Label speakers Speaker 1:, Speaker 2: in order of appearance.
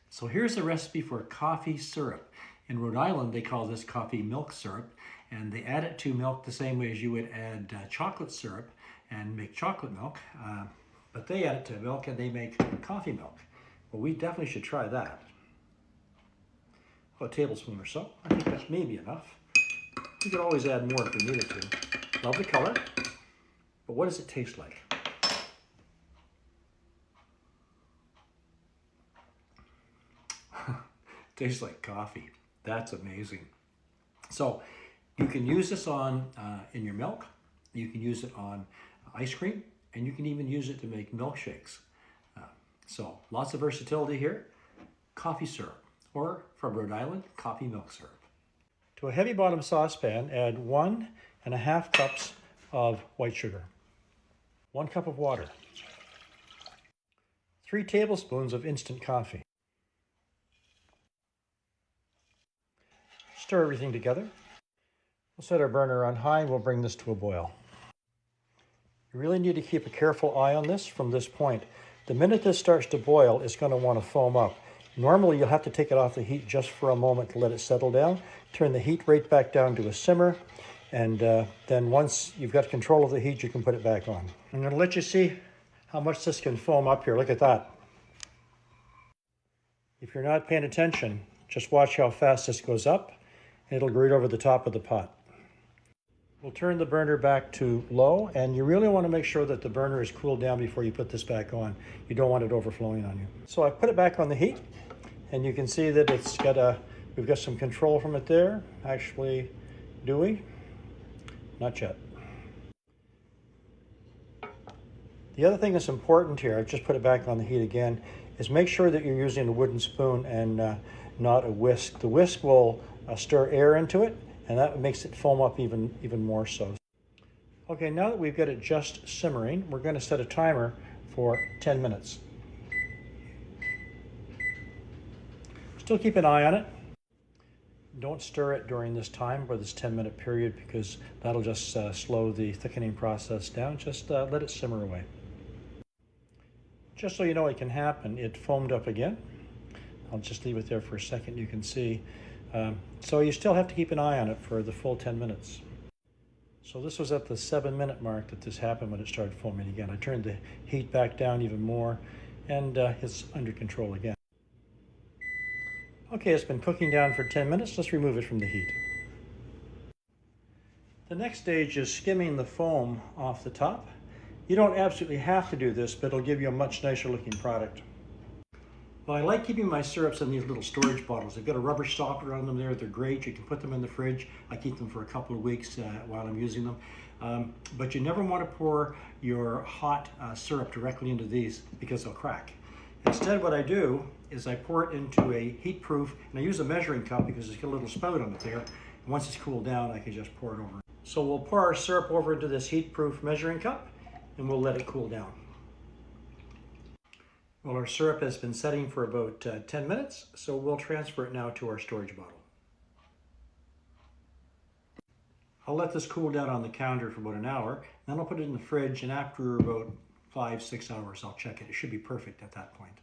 Speaker 1: So here's a recipe for coffee syrup. In Rhode Island, they call this coffee milk syrup, and they add it to milk the same way as you would add chocolate syrup and make chocolate milk. But they add it to milk and they make coffee milk. Well, we definitely should try that. A tablespoon or so. I think that's maybe enough. You could always add more if you needed to. Love the color, but what does it taste like? Tastes like coffee. That's amazing. So you can use this on in your milk. You can use it on ice cream, and you can even use it to make milkshakes. So lots of versatility here. Coffee syrup, or from Rhode Island, coffee milk syrup. To a heavy bottom saucepan, add 1.5 cups of white sugar, 1 cup of water, 3 tablespoons of instant coffee. Stir everything together. We'll set our burner on high and we'll bring this to a boil. You really need to keep a careful eye on this from this point. The minute this starts to boil, it's going to want to foam up. Normally, you'll have to take it off the heat just for a moment to let it settle down. Turn the heat right back down to a simmer, and then once you've got control of the heat, you can put it back on. I'm going to let you see how much this can foam up here. Look at that. If you're not paying attention, just watch how fast this goes up. It'll go right over the top of the pot. We'll turn the burner back to low, and you really want to make sure that the burner is cooled down before you put this back on. You don't want it overflowing on you. So I put it back on the heat, and you can see that it's got we've got some control from it there. Actually, do we? Not yet. The other thing that's important here, I've just put it back on the heat again, is make sure that you're using a wooden spoon and not a whisk. The whisk will stir air into it, and that makes it foam up even more so. Okay, now that we've got it just simmering, we're going to set a timer for 10 minutes. Still keep an eye on it. Don't stir it during this time, or this 10-minute period, because that'll just slow the thickening process down. Just let it simmer away. Just so you know it can happen, it foamed up again. I'll just leave it there for a second. You can see. So you still have to keep an eye on it for the full 10 minutes. So this was at the 7-minute mark that this happened when it started foaming again. I turned the heat back down even more, and it's under control again. Okay, it's been cooking down for 10 minutes. Let's remove it from the heat. The next stage is skimming the foam off the top. You don't absolutely have to do this, but it'll give you a much nicer looking product. Well, I like keeping my syrups in these little storage bottles. They've got a rubber stopper on them there. They're great. You can put them in the fridge. I keep them for a couple of weeks while I'm using them. But you never want to pour your hot syrup directly into these because they'll crack. Instead, what I do is I pour it into a heat-proof, and I use a measuring cup because it's got a little spout on it there. And once it's cooled down, I can just pour it over. So we'll pour our syrup over into this heat-proof measuring cup, and we'll let it cool down. Well, our syrup has been setting for about 10 minutes, so we'll transfer it now to our storage bottle. I'll let this cool down on the counter for about an hour, then I'll put it in the fridge, and after about 5-6 hours, I'll check it. It should be perfect at that point.